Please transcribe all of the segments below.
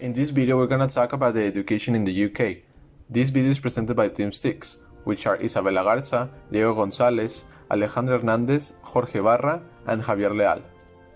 In this video we're gonna talk about the education in the UK. This video is presented by Team 6, which are Isabela Garza, Diego González, Alejandro Hernández, Jorge Barra, and Javier Leal.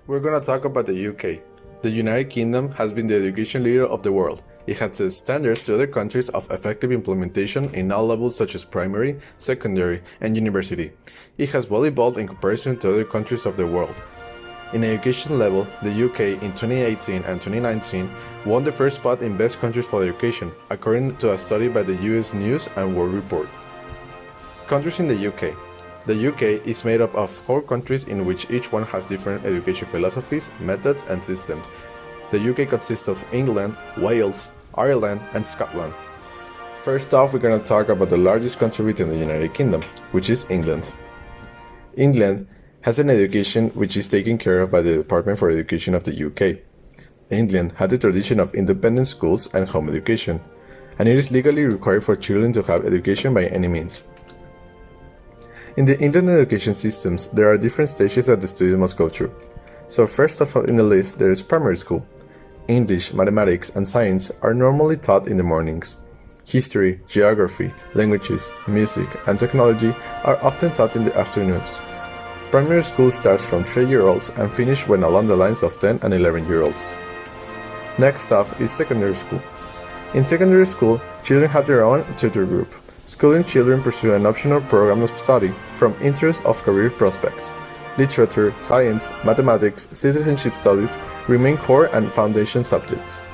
We're gonna talk about the UK. The United Kingdom has been the education leader of the world. It has set standards to other countries of effective implementation in all levels such as primary, secondary, and university. It has well evolved in comparison to other countries of the world. In education level, the UK in 2018 and 2019 won the first spot in best countries for education, according to a study by the US News and World Report. Countries in the UK. The UK is made up of 4 countries in which each one has different education philosophies, methods, and systems. The UK consists of England, Wales, Ireland, and Scotland. First off, we're going to talk about the largest country within the United Kingdom, which is England. England has an education which is taken care of by the Department for Education of the UK. England has a tradition of independent schools and home education, and it is legally required for children to have education by any means. In the England education systems, there are different stages that the student must go through. So first of all in the list there is primary school. English, mathematics, and science are normally taught in the mornings. History, geography, languages, music, and technology are often taught in the afternoons. Primary school starts from 3-year-olds and finishes when along the lines of 10 and 11-year-olds. Next up is secondary school. In secondary school, children have their own tutor group. Schooling children pursue an optional program of study from interest of career prospects. Literature, science, mathematics, citizenship studies remain core and foundation subjects.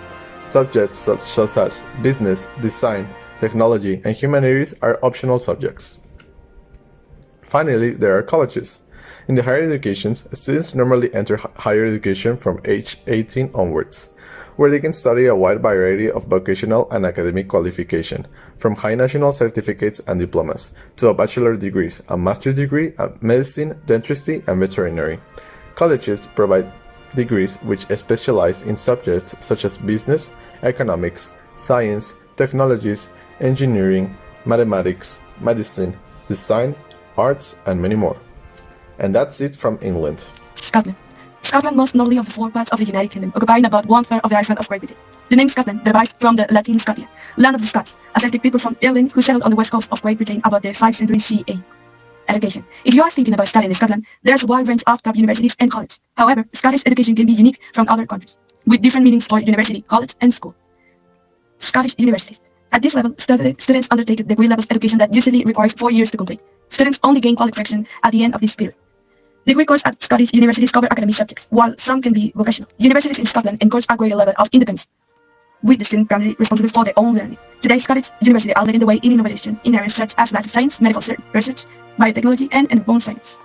Subjects such as business, design, technology, and humanities are optional subjects. Finally, there are colleges. In the higher educations, students normally enter higher education from age 18 onwards, where they can study a wide variety of vocational and academic qualification, from high national certificates and diplomas, to a bachelor degrees, a master's degree, medicine, dentistry, and veterinary. Colleges provide degrees which specialize in subjects such as business, economics, science, technologies, engineering, mathematics, medicine, design, arts, and many more. And that's it from England. Scotland. Scotland, most notably of the 4 parts of the United Kingdom, occupying about 1/3 of the island of Great Britain. The name Scotland derived from the Latin Scotia, land of the Scots, a Celtic people from Ireland who settled on the west coast of Great Britain about the 5th century CE. Education. If you are thinking about studying in Scotland, there's a wide range of top universities and colleges. However, Scottish education can be unique from other countries, with different meanings for university, college, and school. Scottish universities. At this level, students undertake degree level education that usually requires 4 years to complete. Students only gain qualification at the end of this period. Degree courses at Scottish universities cover academic subjects, while some can be vocational. Universities in Scotland encourage a greater level of independence, with the student primarily responsible for their own learning. Today, Scottish universities are leading the way in innovation in areas such as data science, medical research, biotechnology, and bone science.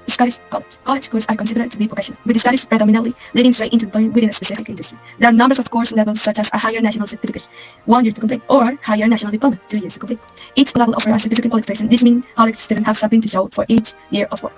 Scottish college. College courses are considered to be vocational, with studies predominantly leading straight into employment within a specific industry. There are numbers of course levels such as a higher national certificate, 1 year to complete, or higher national diploma, 2 years to complete. Each level offers a significant qualification. This means college students have something to show for each year of work.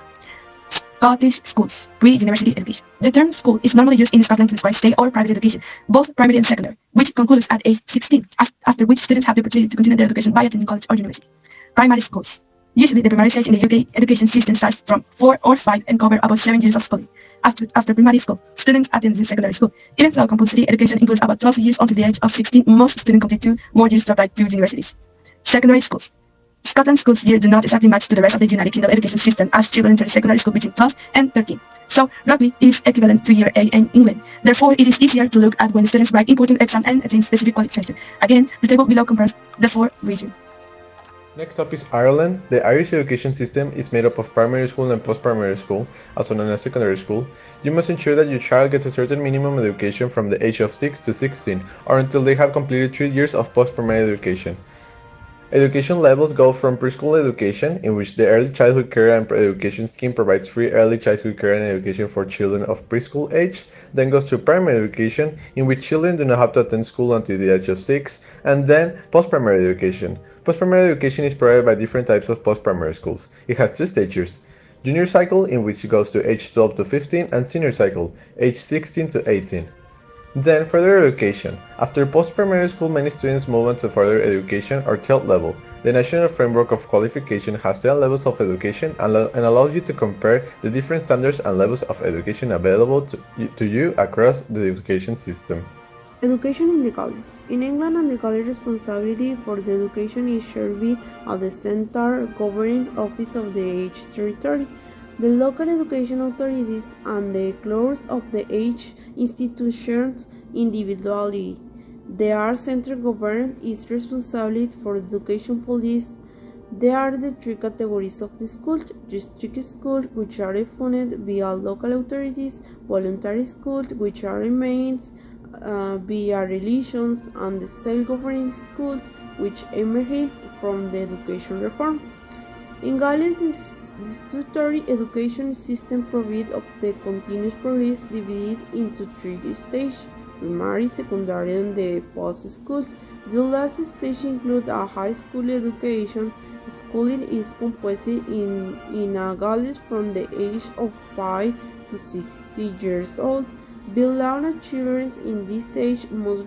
Scottish schools, pre-university education. The term school is normally used in Scotland to describe state or private education, both primary and secondary, which concludes at age 16, after which students have the opportunity to continue their education by attending college or university. Primary schools. Usually, the primary stage in the UK education system starts from 4 or 5 and cover about 7 years of schooling. After primary school, students attend the secondary school. Even though compulsory education includes about 12 years until the age of 16, most students complete 2 more years to apply to universities. Secondary schools. Scotland's schools year do not exactly match to the rest of the United Kingdom education system, as children enter secondary school between 12 and 13. So, rugby is equivalent to year A in England. Therefore, it is easier to look at when students write important exams and attain specific qualification. Again, the table below compares the 4 regions. Next up is Ireland. The Irish education system is made up of primary school and post-primary school, also known as secondary school. You must ensure that your child gets a certain minimum education from the age of 6 to 16, or until they have completed 3 years of post-primary education. Education levels go from preschool education, in which the Early Childhood Care and Education Scheme provides free early childhood care and education for children of preschool age, then goes to primary education, in which children do not have to attend school until the age of 6, and then post-primary education. Post-primary education is provided by different types of post-primary schools. It has 2 stages: junior cycle, in which it goes to age 12 to 15, and senior cycle, age 16 to 18. Then, further education. After post-primary school, many students move on to further education or third level. The National Framework of Qualification has 10 levels of education and allows you to compare the different standards and levels of education available to you across the education system. Education in the colleges. In England and the college responsibility for the education is shared at the central governing office of the age territory. The local education authorities and the close of the age institutions individually. The central government is responsible for education policy. There are the three categories of the school: district schools, which are funded via local authorities; voluntary schools, which are remains via religions; and the self-governing schools, which emerged from the education reform. In Gales, the statutory education system provides of the continuous progress divided into three stages: primary, secondary, and the post-school. The last stage includes a high school education. Schooling is composed in Gales from the age of 5 to 60 years old. Below children in this age must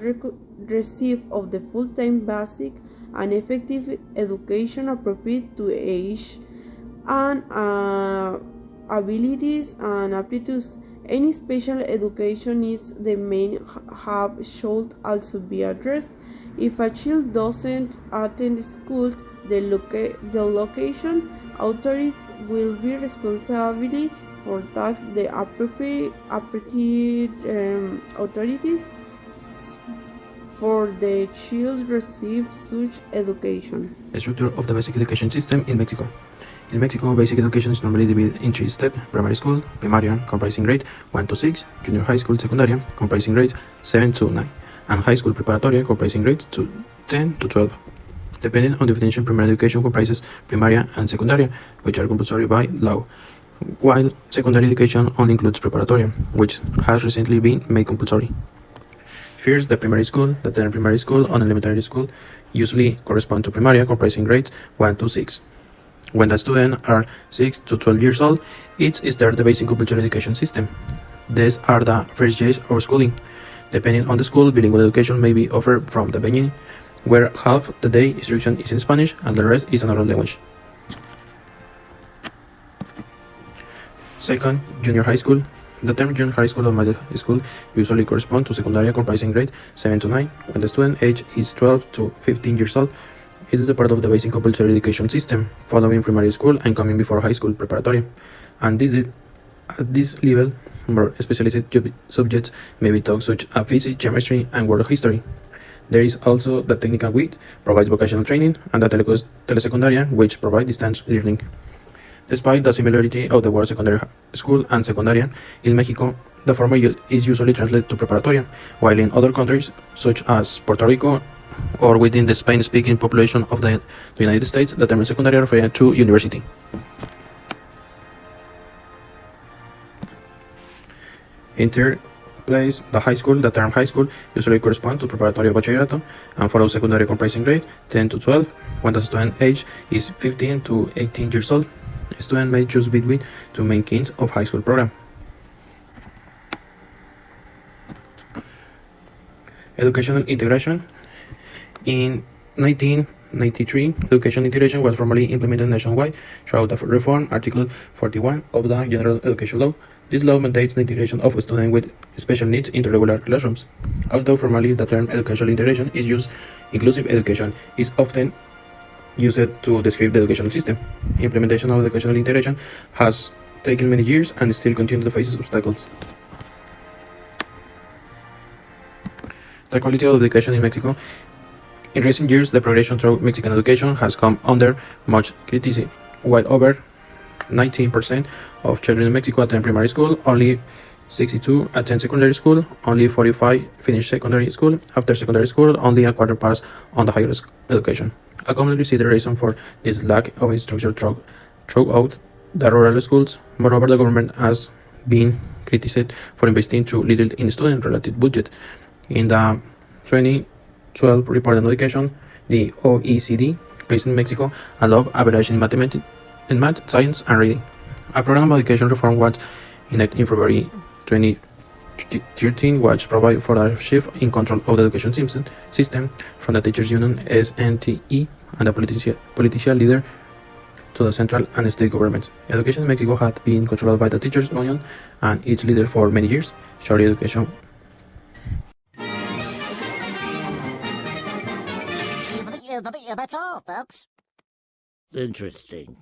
receive of the full-time basic and effective education appropriate to age and abilities and aptitudes. Any special education needs the main have should also be addressed. If a child doesn't attend school, the location authorities will be responsible for that. The appropriate authorities for the child receive such education. The structure of the basic education system in Mexico. In Mexico, basic education is normally divided in three steps: primary school, primaria, comprising grade 1 to 6, junior high school, secundaria, comprising grades 7 to 9, and high school preparatoria, comprising grades 10 to 12. Depending on definition, primary education comprises primaria and secundaria, which are compulsory by law, while secondary education only includes preparatoria, which has recently been made compulsory. First, the primary school. The term primary school and elementary school usually correspond to primaria, comprising grades 1 to 6. When the students are 6 to 12 years old, it starts the basic compulsory education system. These are the first years of schooling. Depending on the school, bilingual education may be offered from the beginning, where half the day instruction is in Spanish and the rest is another language. Second, junior high school. The term junior high school or middle school usually correspond to secundaria, comprising grade 7 to 9. When the student age is 12 to 15 years old, it is a part of the basic compulsory education system, following primary school and coming before high school preparatory. And at this level, more specialized subjects may be taught, such as physics, chemistry, and world history. There is also the technical WIT, provides vocational training, and the telesecundaria, which provide distance learning. Despite the similarity of the word secondary school and secundaria, in Mexico, the former is usually translated to preparatoria, while in other countries, such as Puerto Rico, or within the Spain-speaking population of the United States, the term secundaria refers to university. In third place, the high school. The term high school usually corresponds to preparatory bachillerato and follows secondary, comprising grade 10 to 12. When the student age is 15 to 18 years old, a student may choose between two main kinds of high school program. Educational integration. In 1993, education integration was formally implemented nationwide through the reform Article 41 of the General Education Law. This law mandates the integration of students with special needs into regular classrooms. Although formally the term educational integration is used, inclusive education is often used to describe the educational system. Implementation of educational integration has taken many years and still continues to face obstacles. The quality of education in Mexico. In recent years, the progression through Mexican education has come under much criticism. While over 19% of children in Mexico attend primary school, only 62 attend secondary school, only 45 finish secondary school. After secondary school, only a quarter pass on the higher education. I commonly see the reason for this lack of instruction throughout the rural schools. Moreover, the government has been criticized for investing too little in student-related budget. In the 2012 report on education, the OECD placed Mexico above average in mathematics, math, science, and reading. A program of education reform was enacted in February 2013, which provided for a shift in control of the education system from the teachers' union SNTE and the political leader to the central and state governments. Education in Mexico had been controlled by the teachers' union and its leader for many years. Short education That's all, folks. Interesting.